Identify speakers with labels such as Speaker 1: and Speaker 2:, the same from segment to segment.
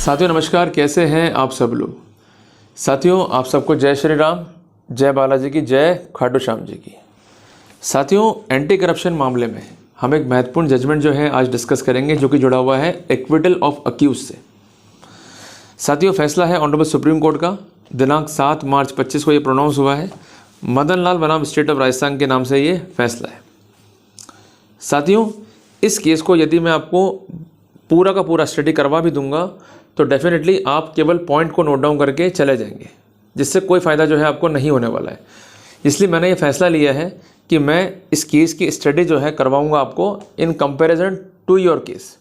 Speaker 1: साथियों नमस्कार, कैसे हैं आप सब लोग। साथियों आप सबको जय श्री राम, जय बालाजी की, जय खाटू श्याम जी की। साथियों एंटी करप्शन मामले में हम एक महत्वपूर्ण जजमेंट जो है आज डिस्कस करेंगे, जो कि जुड़ा हुआ है एक्विटल ऑफ अक्यूज से। साथियों फैसला है ऑनरेबल सुप्रीम कोर्ट का, दिनांक 7 मार्च 25 को ये प्रोनाउंस हुआ है। मदन लाल बनाम स्टेट ऑफ राजस्थान के नाम से ये फैसला है। साथियों इस केस को यदि मैं आपको पूरा का पूरा स्टडी करवा भी दूंगा तो डेफिनेटली आप केवल पॉइंट को नोट डाउन करके चले जाएंगे, जिससे कोई फ़ायदा जो है आपको नहीं होने वाला है। इसलिए मैंने ये फैसला लिया है कि मैं इस केस की स्टडी जो है करवाऊंगा आपको in comparison to your case,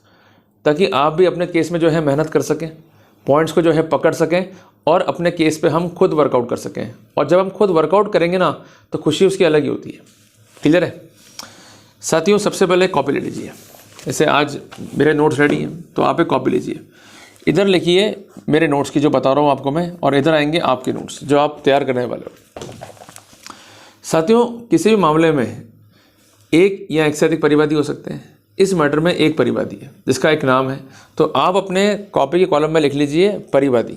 Speaker 1: ताकि आप भी अपने केस में जो है मेहनत कर सकें, पॉइंट्स को जो है पकड़ सकें और अपने केस पे हम खुद वर्कआउट कर सकें। और जब हम खुद वर्कआउट करेंगे ना तो खुशी उसकी अलग ही होती है। क्लियर है साथियों। सबसे पहले कॉपी ले लीजिए। जैसे आज मेरे नोट्स रेडी हैं तो आप एक कॉपी लीजिए, इधर लिखिए मेरे नोट्स की जो बता रहा हूँ आपको मैं, और इधर आएंगे आपके नोट्स जो आप तैयार करने वाले हो। साथियों किसी भी मामले में एक या एक से अधिक परिवादी हो सकते हैं। इस मैटर में एक परिवादी है जिसका एक नाम है, तो आप अपने कॉपी के कॉलम में लिख लीजिए परिवादी।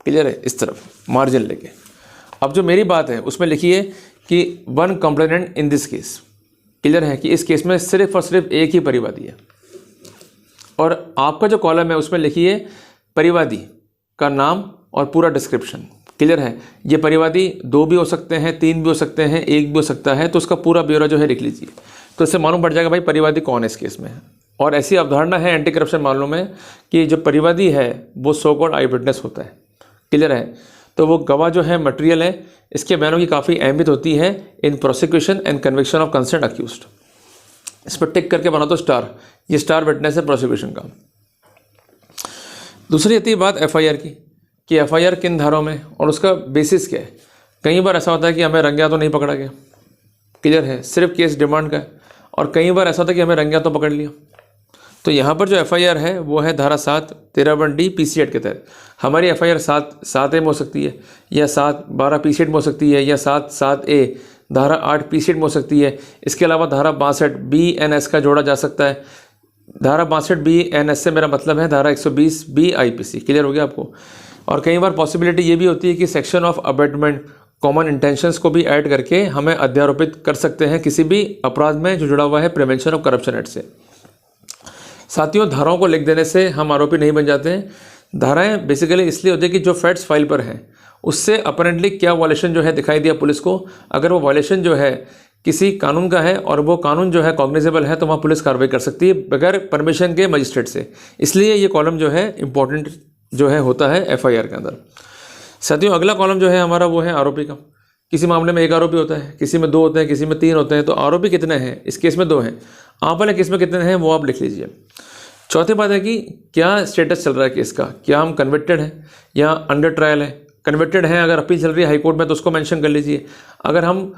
Speaker 1: क्लियर है, इस तरफ मार्जिन लेके। अब जो मेरी बात है उसमें लिखिए कि one complainant in this case. Clear है कि इस केस में सिर्फ और सिर्फ एक ही परिवादी है। और आपका जो कॉलम है उसमें लिखिए परिवादी का नाम और पूरा डिस्क्रिप्शन। क्लियर है, ये परिवादी 2 भी हो सकते हैं, 3 भी हो सकते हैं, 1 भी हो सकता है, तो उसका पूरा ब्यौरा जो है लिख लीजिए। तो इससे मालूम पड़ जाएगा भाई परिवादी कौन है इस केस में। और ऐसी अवधारणा है एंटी करप्शन मामलों में कि जो परिवादी है वो सो कॉल्ड आई विटनेस होता है। क्लियर है, तो वो गवाह जो है मटेरियल है, इसके बयानों की काफ़ी अहमियत होती है in prosecution and conviction of concern accused. इस पर टिक करके बना दो स्टार, ये स्टार विटनेस है प्रोसिक्यूशन का। दूसरी आती है बात एफआईआर की कि एफआईआर किन धाराओं में और उसका बेसिस क्या है। कई बार ऐसा होता है कि हमें रंगे हाथों नहीं पकड़ा गया। क्लियर है, सिर्फ केस डिमांड का है। और कई बार ऐसा होता है कि हमें रंगे हाथों पकड़ लिया। तो यहाँ पर जो एफआईआर है वो है धारा 7 13(1)D PC एक्ट के तहत। हमारी एफआईआर 7(a) में हो सकती है, या 7(12) PC एक्ट में हो सकती है, या 7(7)A धारा 8 PC एक्ट में हो सकती है। इसके अलावा धारा 62BNS का जोड़ा जा सकता है। धारा 62BNS से मेरा मतलब है धारा 120B IPC। क्लियर हो गया आपको। और कई बार पॉसिबिलिटी ये भी होती है कि section of abetment common intentions को भी ऐड करके हमें अध्यारोपित कर सकते हैं किसी भी अपराध में जो जुड़ा हुआ है प्रिवेंशन ऑफ करप्शन एक्ट से। साथियों धाराओं को लिख देने से हम आरोपी नहीं बन जाते हैं। धाराएं बेसिकली इसलिए होती है कि जो फैक्ट्स फाइल पर हैं उससे अपरेंटली क्या वायलेशन जो है दिखाई दिया पुलिस को। अगर वो वायलेशन जो है किसी कानून का है और वो कानून जो है कॉग्निजेबल है तो वहाँ पुलिस कार्रवाई कर सकती है बगैर परमिशन के मजिस्ट्रेट से। इसलिए ये कॉलम जो है इंपॉर्टेंट जो है होता है एफआईआर के अंदर। साथियों अगला कॉलम जो है हमारा वो है आरोपी का। किसी मामले में एक आरोपी होता है, किसी में 2 होते हैं, किसी में 3 होते हैं। तो आरोपी कितने हैं? इस केस में 2 हैं। आप वाले केस में कितने हैं वो आप लिख लीजिए। चौथी बात है कि क्या स्टेटस चल रहा है केस का, क्या हम कन्विक्टेड हैं या अंडर ट्रायल है। कन्विक्टेड हैं, अगर अपील चल रही है हाई कोर्ट में तो उसको मेंशन कर लीजिए। अगर हम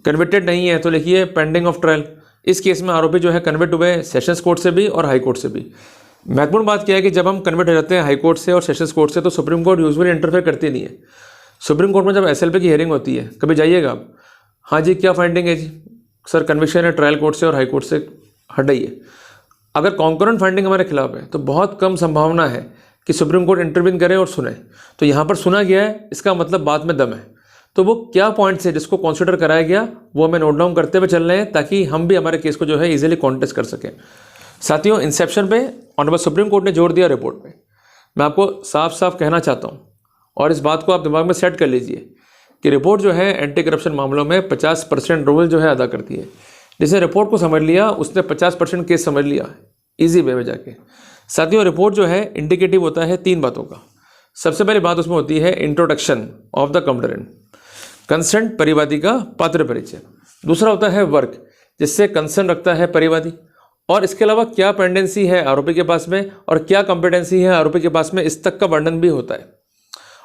Speaker 1: कन्विक्टेड नहीं है तो लिखिए पेंडिंग ऑफ ट्रायल। इस केस में आरोपी जो है कन्विक्ट हुए सेशंस कोर्ट से भी और हाई कोर्ट से भी। महत्वपूर्ण बात क्या है कि जब हम कन्विक्ट हो जाते हैं हाई कोर्ट से और सेशंस कोर्ट से तो सुप्रीम कोर्ट यूजुअली इंटरफेयर करती नहीं है। सुप्रीम कोर्ट में जब SLP की हियरिंग होती है, कभी जाइएगा आप, हाँ जी क्या फाइंडिंग है जी, सर कन्विक्शन है ट्रायल कोर्ट से और हाई कोर्ट से हटाइए। अगर कॉन्करेंट फाइंडिंग हमारे खिलाफ है तो बहुत कम संभावना है कि सुप्रीम कोर्ट इंटरवीन करे और सुने। तो यहाँ पर सुना गया है, इसका मतलब बात में दम है। तो वो क्या पॉइंट्स है जिसको कंसीडर कराया गया वो हमें नोट डाउन करते हुए चल रहे हैं, ताकि हम भी हमारे केस को जो है इजीली कॉन्टेस्ट कर सकें। साथियों इंसेप्शन पे ऑनरेबल सुप्रीम कोर्ट ने जोर दिया रिपोर्ट में। मैं आपको साफ साफ कहना चाहता हूँ और इस बात को आप दिमाग में सेट कर लीजिए कि रिपोर्ट जो है एंटी करप्शन मामलों में 50% रोल जो है अदा करती है। जिसने रिपोर्ट को समझ लिया उसने 50% केस समझ लिया इजी वे में जाके। साथियों रिपोर्ट जो है इंडिकेटिव होता है 3 बातों का। सबसे पहली बात उसमें होती है introduction of the complainant, concern परिवादी का पात्र परिचय। दूसरा होता है वर्क, जिससे कंसर्न रखता है परिवादी, और इसके अलावा क्या पेंडेंसी है आरोपी के पास में और क्या कॉम्पिटेंसी है आरोपी के पास में, इस तक का वर्णन भी होता है।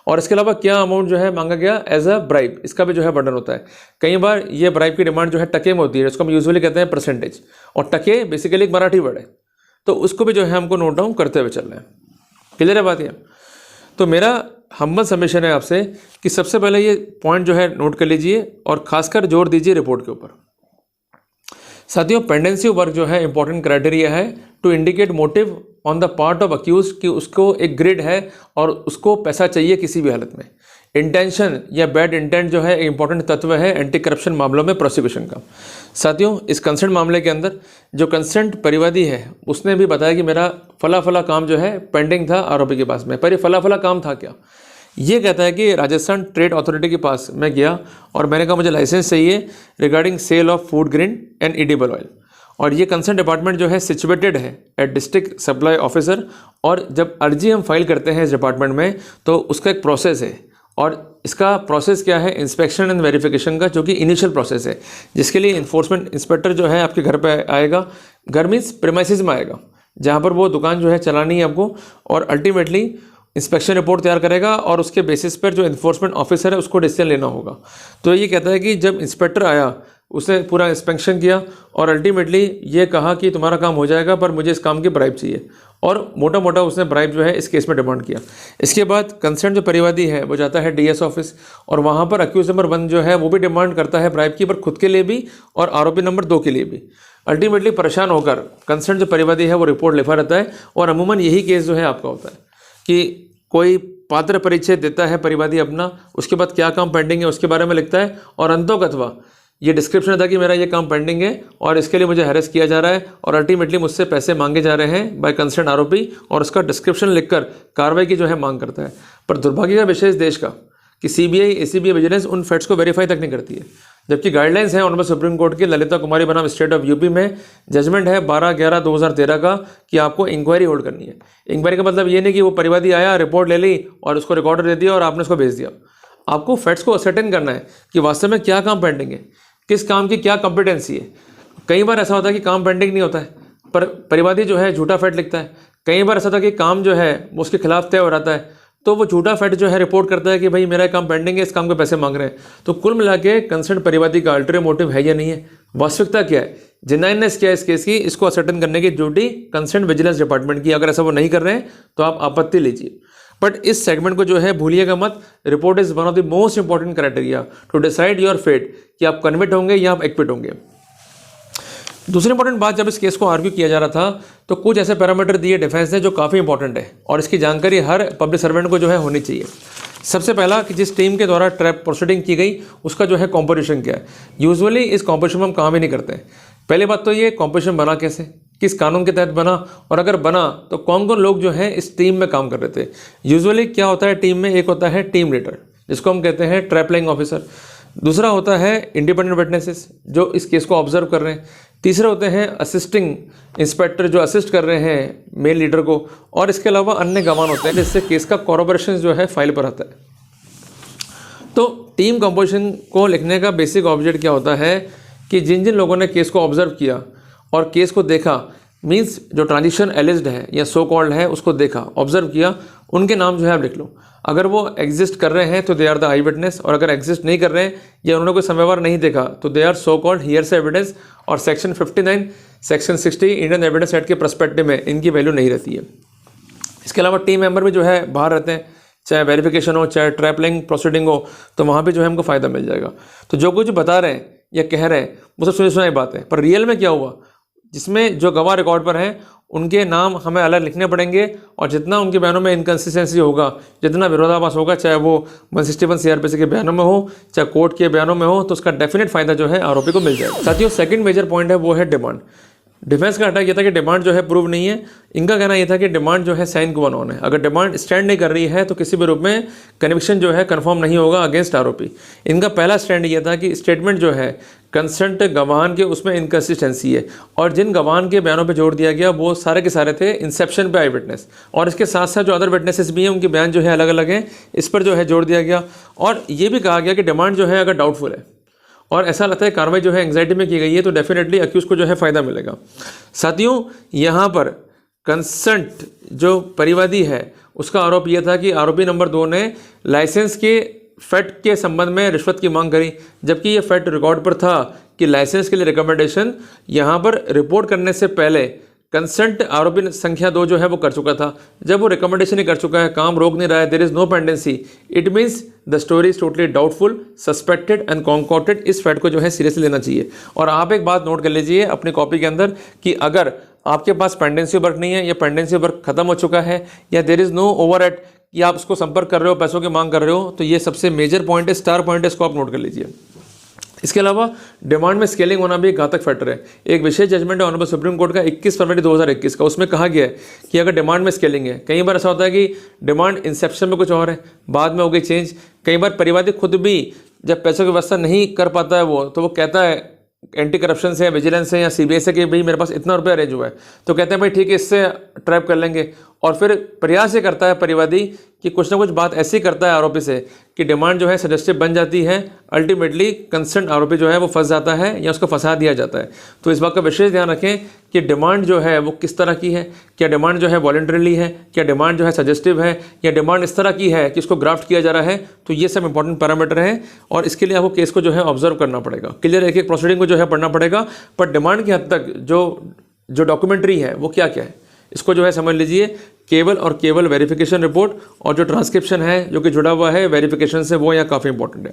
Speaker 1: और इसके अलावा क्या अमाउंट जो है मांगा गया एज अ ब्राइब, इसका भी जो है वर्णन होता है। कई बार ये ब्राइब की डिमांड जो है टके में होती है, जिसको हम यूजुअली कहते हैं परसेंटेज। और टके बेसिकली एक मराठी वर्ड है, तो उसको भी जो है हमको नोट डाउन करते हुए चल रहे हैं। क्लियर है बात ये। तो मेरा हम्बल सबमिशन है आपसे कि सबसे पहले ये पॉइंट जो है नोट कर लीजिए और खासकर जोर दीजिए रिपोर्ट के ऊपर। साथियों, पेंडेंसी वर्क जो है इंपॉर्टेंट क्राइटेरिया है to indicate motive on the part of accused कि उसको एक ग्रिड है और उसको पैसा चाहिए किसी भी हालत में। इंटेंशन या बैड इंटेंट जो है इंपॉर्टेंट तत्व है एंटी करप्शन मामलों में प्रोसिक्यूशन का। साथियों, इस कंसेंट मामले के अंदर जो कंसेंट परिवादी है उसने भी बताया कि मेरा फला फला काम जो है पेंडिंग था आरोपी के पास में। पर ये फला फला काम था क्या? ये कहता है कि राजस्थान ट्रेड अथॉरिटी के पास मैं गया और मैंने कहा मुझे लाइसेंस चाहिए regarding sale of food grain and edible oil, और ये कंसर्न डिपार्टमेंट जो है सिचुएटेड है एट डिस्ट्रिक्ट सप्लाई ऑफिसर। और जब अर्जी हम फाइल करते हैं इस डिपार्टमेंट में तो उसका एक प्रोसेस है, और इसका प्रोसेस क्या है? इंस्पेक्शन एंड वेरिफिकेशन का, जो कि इनिशियल प्रोसेस है, जिसके लिए इन्फोर्समेंट इंस्पेक्टर जो है आपके घर पे आएगा। घर मीन्स प्रेमाइसिस में आएगा, जहाँ पर वो दुकान जो है चलानी है आपको, और अल्टीमेटली इंस्पेक्शन रिपोर्ट तैयार करेगा और उसके बेसिस पर जो इन्फोर्समेंट ऑफिसर है उसको डिसीजन लेना होगा। तो ये कहता है कि जब इंस्पेक्टर आया उसने पूरा इंस्पेक्शन किया और अल्टीमेटली ये कहा कि तुम्हारा काम हो जाएगा पर मुझे इस काम की ब्राइब चाहिए, और मोटा मोटा उसने ब्राइब जो है इस केस में डिमांड किया। इसके बाद कंसर्न जो परिवादी है वो जाता है डीएस ऑफिस, और वहाँ पर अक्यूज नंबर 1 जो है वो भी डिमांड करता है ब्राइब की, पर खुद के लिए भी और आरोपी नंबर 2 के लिए भी। अल्टीमेटली परेशान होकर कंसर्न जो परिवादी है वो रिपोर्ट लिखा रहता है, और अमूमन यही केस जो है आपका होता है कि कोई पात्र परिचय देता है परिवादी अपना, उसके बाद क्या काम पेंडिंग है उसके बारे में लिखता है, और अंतोगत्वा ये डिस्क्रिप्शन था कि मेरा ये काम पेंडिंग है और इसके लिए मुझे हैरेस किया जा रहा है और अल्टीमेटली मुझसे पैसे मांगे जा रहे हैं बाय कंसर्न आरोपी, और उसका डिस्क्रिप्शन लिखकर कार्रवाई की जो है मांग करता है। पर दुर्भाग्य का विषय इस देश का कि सीबीआई, एसीबी, विजिलेंस उन फैक्ट्स को वेरीफाई तक नहीं करती है, जबकि गाइडलाइंस हैं ऑनरेबल सुप्रीम कोर्ट की ललिता कुमारी बनाम स्टेट ऑफ यूपी में जजमेंट है 12/11/2013 का कि आपको इंक्वायरी होल्ड करनी है। इंक्वायरी का मतलब ये नहीं कि वो परिवादी आया, रिपोर्ट ले ली और उसको रिकॉर्डर दे दिया और आपने उसको भेज दिया। आपको फैक्ट्स को असर्टेन करना है कि वास्तव में क्या काम पेंडिंग है, किस काम की क्या कॉम्पिटेंसी है। कई बार ऐसा होता है कि काम पेंडिंग नहीं होता है पर परिवादी जो है झूठा फैक्ट लिखता है। कई बार ऐसा होता है कि काम जो है वो उसके खिलाफ तय हो रहा है, तो वो झूठा फैक्ट जो है रिपोर्ट करता है कि भाई मेरा काम पेंडिंग है, इस काम के पैसे मांग रहे हैं। तो कुल मिला के कंसर्न परिवादी का अल्टीरियर मोटिव है या नहीं है, वास्तविकता क्या है, जेन्युइननेस क्या है इस केस की, इसको असर्टेन करने की ड्यूटी कंसर्न विजिलेंस डिपार्टमेंट की। अगर ऐसा वो नहीं कर रहे हैं तो आप आपत्ति लीजिए। बट इस सेगमेंट को जो है भूलिएगा मत। Report is one of the most important criteria to decide your fate कि आप कन्विट होंगे या आप एक्विट होंगे। दूसरी इंपॉर्टेंट बात, जब इस केस को आर्ग्यू किया जा रहा था तो कुछ ऐसे पैरामीटर दिए डिफेंस ने जो काफ़ी इंपॉर्टेंट है और इसकी जानकारी हर पब्लिक सर्वेंट को जो है होनी चाहिए। सबसे पहला कि जिस टीम के द्वारा ट्रैप प्रोसीडिंग की गई उसका जो है कॉम्पोजिशन क्या है। यूजुअली इस कॉम्पोजिशन में हम काम ही नहीं करते हैं। पहली बात तो ये कॉम्पोजिशन बना कैसे, किस कानून के तहत बना, और अगर बना तो कौन कौन लोग जो हैं इस टीम में काम कर रहे थे। यूजुअली क्या होता है टीम में, एक होता है टीम लीडर जिसको हम कहते हैं ट्रैपलाइंग ऑफिसर, दूसरा होता है इंडिपेंडेंट विटनेसेस जो इस केस को ऑब्जर्व कर रहे हैं, तीसरे होते हैं असिस्टिंग इंस्पेक्टर जो असिस्ट कर रहे हैं मेन लीडर को, और इसके अलावा अन्य गवाह होते हैं जिससे केस का कॉरपोरेशन जो है फाइल पर आता है। तो टीम कंपोजिशन को लिखने का बेसिक ऑब्जेक्ट क्या होता है कि जिन जिन लोगों ने केस को ऑब्जर्व किया और केस को देखा, मीन्स जो ट्रांजिशन एलिज्ड है या सो कॉल्ड है उसको देखा, ऑब्जर्व किया, उनके नाम जो है आप लिख लो। अगर वो एग्जिस्ट कर रहे हैं तो they are the eyewitness, और अगर एग्जिस्ट नहीं कर रहे हैं या उन्होंने कोई समयवार नहीं देखा तो they are so called hearsay evidence, और section 59, section 60 Indian evidence act के पर्सपेक्टिव में इनकी वैल्यू नहीं रहती है। इसके अलावा टीम मेंबर भी जो है बाहर रहते हैं, चाहे वेरिफिकेशन हो चाहे ट्रैपलिंग प्रोसीडिंग हो, तो वहाँ पे जो है हमको फ़ायदा मिल जाएगा। तो जो कुछ बता रहे हैं या कह रहे हैं वो सब सुनी सुनाई बात है, पर रियल में क्या हुआ, जिसमें जो गवाह रिकॉर्ड पर हैं उनके नाम हमें अलग लिखने पड़ेंगे, और जितना उनके बयानों में इनकन्सिस्टेंसी होगा, जितना विरोधाभास होगा, चाहे वो 161 CRPC के बयानों में हो चाहे कोर्ट के बयानों में हो, तो उसका डेफिनेट फ़ायदा जो है आरोपी को मिल जाएगा। साथियों, सेकंड मेजर पॉइंट है वो है डिमांड। डिफेंस का अटैक ये था कि डिमांड जो है प्रूव नहीं है। इनका कहना ये था कि डिमांड जो है साइन को वन ऑन है, अगर डिमांड स्टैंड नहीं कर रही है तो किसी भी रूप में कन्विक्शन जो है कंफर्म नहीं होगा अगेंस्ट आरोपी। इनका पहला स्टैंड ये था कि स्टेटमेंट जो है कंसर्न्ड गवाहान के उसमें इनकन्सिस्टेंसी है, और जिन गवाहान के बयानों पे जोर दिया गया वो सारे के सारे थे इंसेप्शन पे आई विटनेस, और इसके साथ साथ जो अदर विटनेसेस भी हैं उनके बयान जो है अलग अलग हैं, इस पर जो है जोर दिया गया। और ये भी कहा गया कि डिमांड जो है अगर डाउटफुल है और ऐसा लगता है कार्रवाई जो है एंग्जाइटी में की गई है तो डेफिनेटली अक्यूज को जो है फ़ायदा मिलेगा। साथियों, यहाँ पर कंसर्न्ड जो परिवादी है उसका आरोप यह था कि आरोपी नंबर 2 ने लाइसेंस के फैट के संबंध में रिश्वत की मांग करी, जबकि ये फैट रिकॉर्ड पर था कि लाइसेंस के लिए रिकमेंडेशन यहाँ पर रिपोर्ट करने से पहले कंसेंट आरोपी संख्या 2 जो है वो कर चुका था। जब वो रिकमेंडेशन ही कर चुका है, काम रोक नहीं रहा है, there is no pendency, it means the story is totally doubtful, suspected and concocted. इस फैक्ट को जो है सीरियसली लेना चाहिए। और आप एक बात नोट कर लीजिए अपनी कॉपी के अंदर कि अगर आपके पास पेंडेंसी वर्क नहीं है या पेंडेंसी वर्क खत्म हो चुका है या देयर इज नो ओवरएट या आप उसको संपर्क कर रहे हो, पैसों की मांग कर रहे हो, तो ये सबसे मेजर पॉइंट है, स्टार पॉइंट है, इसको आप नोट कर लीजिए। इसके अलावा डिमांड में स्केलिंग होना भी एक घातक फैक्टर है। एक विशेष जजमेंट है ऑनरेबल सुप्रीम कोर्ट का 21 फरवरी 2021 का, उसमें कहा गया है कि अगर डिमांड में स्केलिंग है, कई बार ऐसा होता है कि डिमांड इंसेप्शन में कुछ और है, बाद में हो गई चेंज। कई बार परिवादी खुद भी जब पैसों की व्यवस्था नहीं कर पाता है वो, तो वो कहता है एंटी करप्शन से या विजिलेंस से या सीबीआई से कि भाई मेरे पास इतना रुपया अरेंज हुआ है, तो कहते हैं भाई ठीक है इससे ट्रैप कर लेंगे। और फिर प्रयास ये करता है परिवादी कि कुछ ना कुछ बात ऐसी करता है आरोपी से कि डिमांड जो है सजेस्टिव बन जाती है, अल्टीमेटली कंसर्न आरोपी जो है वो फंस जाता है या उसको फंसा दिया जाता है। तो इस बात का विशेष ध्यान रखें कि डिमांड जो है वो किस तरह की है, क्या डिमांड जो है वॉलंटरीली है, क्या डिमांड जो है सजेस्टिव है, या डिमांड इस तरह की है कि इसको ग्राफ्ट किया जा रहा है। तो ये सब इंपॉर्टेंट पैरामीटर हैं और इसके लिए आपको केस को जो है ऑब्जर्व करना पड़ेगा, क्लियर एक एक प्रोसीडिंग को जो है पढ़ना पड़ेगा। पर डिमांड की हद तक जो डॉक्यूमेंट्री है वो क्या क्या है इसको जो है समझ लीजिए। केवल और केवल वेरिफिकेशन रिपोर्ट और जो ट्रांसक्रिप्शन है जो कि जुड़ा हुआ है वेरिफिकेशन से, वो यहाँ काफ़ी इंपॉर्टेंट है।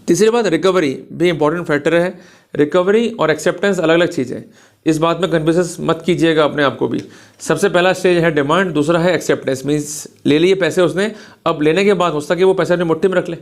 Speaker 1: तीसरी बात, रिकवरी भी इंपॉर्टेंट फैक्टर है। रिकवरी और एक्सेप्टेंस अलग अलग चीज़ें, इस बात में कन्फ्यूजन मत कीजिएगा अपने आप को भी। सबसे पहला स्टेज है डिमांड, दूसरा है एक्सेप्टेंस। मीन्स ले लिए पैसे उसने, अब लेने के बाद हो सकता है कि वो पैसे अपनी मुट्ठी में रख ले,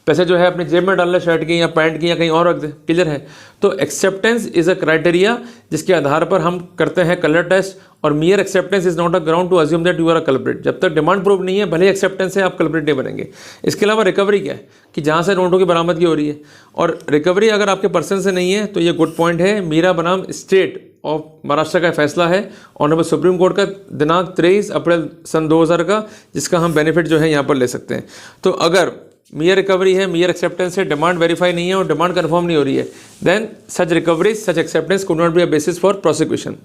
Speaker 1: पैसे जो है अपनी जेब में डाल ले, शर्ट की या पैंट की या कहीं और रख दे, क्लियर है। तो एक्सेप्टेंस इज अ क्राइटेरिया जिसके आधार पर हम करते हैं कलर टेस्ट, और mere acceptance is not a ground to assume that you are a culprit. जब तक डिमांड प्रूव नहीं है, भले एक्सेप्टेंस है, आप कल्प्रिट नहीं बनेंगे। इसके अलावा रिकवरी क्या है कि जहाँ से नोटों की बरामदगी हो रही है, और रिकवरी अगर आपके पर्सन से नहीं है तो ये गुड पॉइंट है। मीरा बनाम स्टेट ऑफ महाराष्ट्र का फैसला है ऑनरेबल सुप्रीम कोर्ट का दिनांक 23 अप्रैल सन 2000 का, जिसका हम बेनिफिट जो है यहाँ पर ले सकते हैं। तो अगर मियर रिकवरी है, मियर एक्सेप्टेंस है, डिमांड वेरीफाई नहीं है और डिमांड कंफर्म नहीं हो रही है, then such recovery such acceptance could not be a basis for prosecution.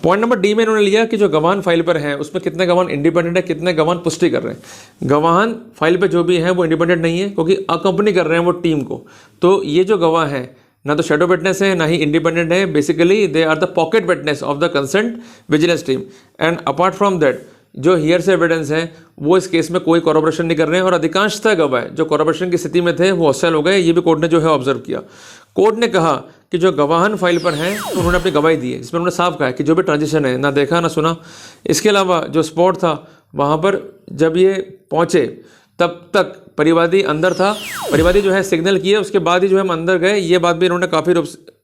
Speaker 1: Point number D में इन्होंने लिया कि जो गवाह फाइल पर हैं उसमें कितने गवाह इंडिपेंडेंट है, कितने गवाह पुष्टि कर रहे हैं। गवाह फाइल पर जो भी है वो इंडिपेंडेंट नहीं है क्योंकि अकम्पनी कर रहे हैं वो टीम को। तो ये जो गवाह हैं ना तो शेडो विटनेस है ना ही इंडिपेंडेंट है, basically they are the pocket witness of the concerned vigilance team. And apart from that जो हियर से एविडेंस है वो इस केस में कोई कॉरपोरेशन नहीं कर रहे हैं, और अधिकांशतः गवाह जो कॉरपोरेशन की स्थिति में थे वो हॉस्टाइल हो गए। ये भी कोर्ट ने जो है ऑब्जर्व किया। कोर्ट ने कहा कि जो गवाहन फाइल पर हैं तो उन्होंने अपनी गवाही दी है, जिसमें उन्होंने साफ कहा है कि जो भी ट्रांजेक्शन है ना देखा ना सुना। इसके अलावा जो स्पॉट था वहाँ पर जब ये पहुँचे तब तक परिवादी अंदर था, परिवादी जो है सिग्नल किए उसके बाद ही जो है हम अंदर गए, ये बात भी इन्होंने काफ़ी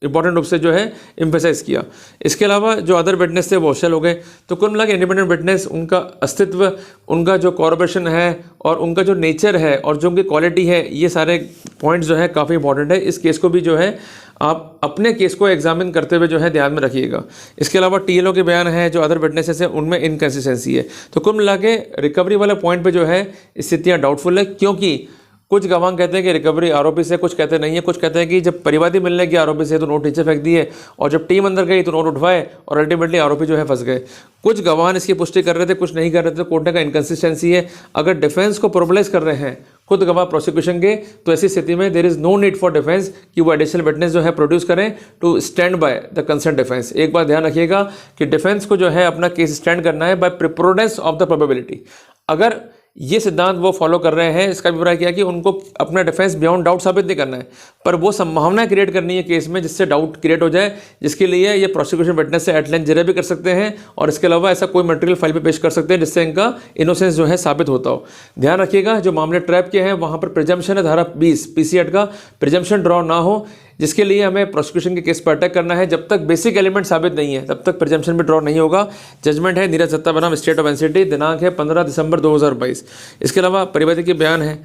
Speaker 1: इंपॉर्टेंट रूप से जो है एम्फेसाइज किया। इसके अलावा जो अदर विटनेस थे वो हॉस्टाइल हो गए। तो कुल मिला के इंडिपेंडेंट विटनेस, उनका अस्तित्व, उनका जो कॉरपोरेशन है और उनका जो नेचर है और जो उनकी क्वालिटी है, ये सारे पॉइंट्स जो है काफ़ी इंपॉर्टेंट है। इस केस को भी जो है आप अपने केस को एग्जामिन करते हुए जो है ध्यान में रखिएगा। इसके अलावा टीएलओ के बयान है, जो अदर विटनेसेस हैं उनमें इनकन्सिस्टेंसी है। तो कुल मिला के रिकवरी वाले पॉइंट पे जो है स्थितियाँ डाउटफुल है, क्योंकि कुछ गवाह कहते हैं कि रिकवरी आरोपी से, कुछ कहते नहीं है, कुछ कहते हैं कि जब परिवादी मिलने की आरोपी से तो नोट नीचे फेंक दिए और जब टीम अंदर गई तो नोट उठवाए और अल्टीमेटली आरोपी जो है फंस गए। कुछ गवाह इसकी पुष्टि कर रहे थे, कुछ नहीं कर रहे थे। कोर्ट ने का इनकन्सिस्टेंसी है। अगर डिफेंस को प्रोबलाइज कर रहे हैं खुद गवाह प्रोसिक्यूशन के, तो ऐसी स्थिति में there is no need for defence कि वो एडिशनल विटनेस जो है प्रोड्यूस करें to stand by the concern defence. एक बात ध्यान रखिएगा कि डिफेंस को जो है अपना केस स्टैंड करना है बाय प्रिपोर्टेंस ऑफ द प्रोबेबिलिटी। अगर ये सिद्धांत वो फॉलो कर रहे हैं, इसका अभिप्राय किया कि उनको अपना डिफेंस बियॉन्ड डाउट साबित नहीं करना है, पर वो संभावना क्रिएट करनी है केस में जिससे डाउट क्रिएट हो जाए, जिसके लिए ये प्रोसिक्यूशन विटनेस से एट लेंथ जिरह भी कर सकते हैं और इसके अलावा ऐसा कोई मटेरियल फाइल पे पेश कर सकते हैं जिससे इनका इनोसेंस जो है साबित होता हो। ध्यान रखिएगा जो मामले ट्रैप के हैं वहाँ पर प्रिजम्पशन है, धारा 20 पीसी एक्ट का प्रिजम्पशन ड्रॉ ना हो, जिसके लिए हमें प्रोसिक्यूशन के केस पर अटैक करना है। जब तक बेसिक एलिमेंट साबित नहीं है तब तक प्रिजम्पशन भी ड्रॉ नहीं होगा। जजमेंट है नीरज दत्ता बनाम स्टेट ऑफ एनसीटी, दिनांक है 15 दिसंबर 2022। इसके अलावा परिवादी के बयान है,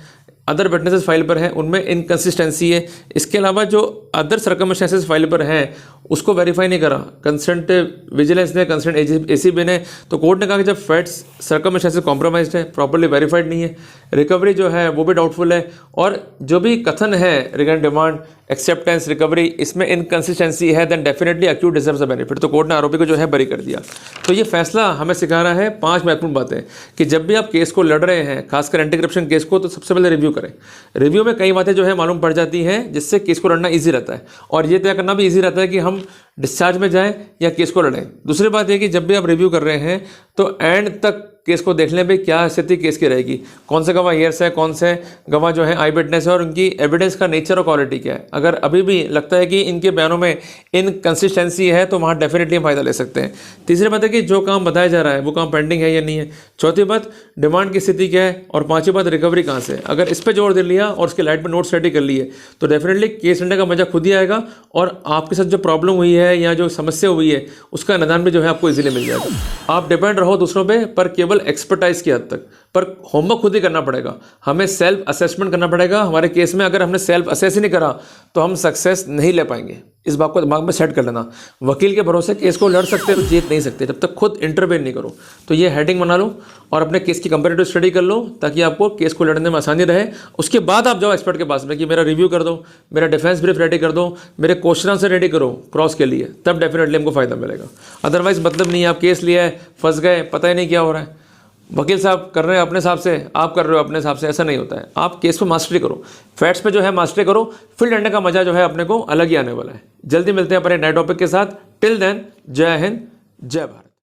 Speaker 1: अदर विटनेसेस फाइल पर हैं उनमें इनकन्सिस्टेंसी है। इसके अलावा जो अदर सर्कमस्टेंसेस फाइल पर हैं उसको वेरीफाई नहीं करा कंसर्न्ड विजिलेंस ने, कंसर्न्ड एसीबी ने। तो कोर्ट ने कहा कि जब फैक्ट्स सर्कमस्टेंसेस कॉम्प्रोमाइज्ड है, प्रॉपर्ली वेरीफाइड नहीं है, रिकवरी जो है वो भी डाउटफुल है, और जो भी कथन है रिगार्डिंग डिमांड, एक्सेप्टेंस, रिकवरी, इसमें इनकन्सिस्टेंसी है, then definitely accused deserves a benefit. तो कोर्ट ने आरोपी को जो है बरी कर दिया। तो ये फैसला हमें सिखा रहा है 5 महत्वपूर्ण बातें कि जब भी आप केस को लड़ रहे हैं, खासकर एंटी करप्शन केस को, तो सबसे पहले रिव्यू करें। रिव्यू में कई बातें जो है मालूम पड़ जाती हैं जिससे केस को लड़ना ईजी रहता है, और ये तय करना भी ईजी रहता है कि हम डिस्चार्ज में जाएं या केस को लड़ें। दूसरी बात यह कि जब भी आप रिव्यू कर रहे हैं तो एंड तक केस को देख लें भाई क्या स्थिति केस की रहेगी, कौन से गवाह हियर्स है, कौन से गवाह जो है आई विटनेस है और उनकी एविडेंस का नेचर और क्वालिटी क्या है। अगर अभी भी लगता है कि इनके बयानों में इनकंसिस्टेंसी है तो वहाँ डेफिनेटली फ़ायदा ले सकते हैं। तीसरी बात है कि जो काम बताया जा रहा है वो काम पेंडिंग है या नहीं है। चौथी बात डिमांड की स्थिति क्या है और पांचवी बात रिकवरी कहाँ से है। अगर इस पर जोर दे लिया और उसके लाइट पर नोट्स रेडी कर लिए तो डेफिनेटली केस लड़ने का मजा खुद ही आएगा और आपके साथ जो प्रॉब्लम हुई है या जो समस्या हुई है उसका निदान भी जो है आपको इजीली मिल जाएगा। आप डिपेंड रहो दूसरों पे पर केवल एक्सपर्टाइज की हद तक, पर होमवर्क खुद ही करना पड़ेगा। हमें सेल्फ असेसमेंट करना पड़ेगा। हमारे केस में अगर हमने सेल्फ असेस ही नहीं करा तो हम सक्सेस नहीं ले पाएंगे। इस बात को दिमाग में सेट कर लेना। वकील के भरोसे केस को लड़ सकते हो, जीत नहीं सकते जब तक खुद इंटरवेन नहीं करो। तो ये हेडिंग बना लो और अपने केस की कंपैरेटिव स्टडी कर लो ताकि आपको केस को लड़ने में आसानी रहे। उसके बाद आप जाओ एक्सपर्ट के पास में कि मेरा रिव्यू कर दो, मेरा डिफेंस ब्रीफ रेडी कर दो, मेरे क्वेश्चन आंसर रेडी करो क्रॉस के लिए, तब डेफिनेटली हमको फायदा मिलेगा। अदरवाइज मतलब नहीं है, आप केस लिया है, फंस गए, पता ही नहीं क्या हो रहा है। वकील साहब कर रहे हैं अपने हिसाब से, आप कर रहे हो अपने हिसाब से, ऐसा नहीं होता है। आप केस पे मास्टरी करो, फैक्ट्स पे जो है मास्टरी करो, फिर लड़ने का मजा जो है अपने को अलग ही आने वाला है। जल्दी मिलते हैं अपने नए टॉपिक के साथ। टिल देन जय हिंद, जय भारत।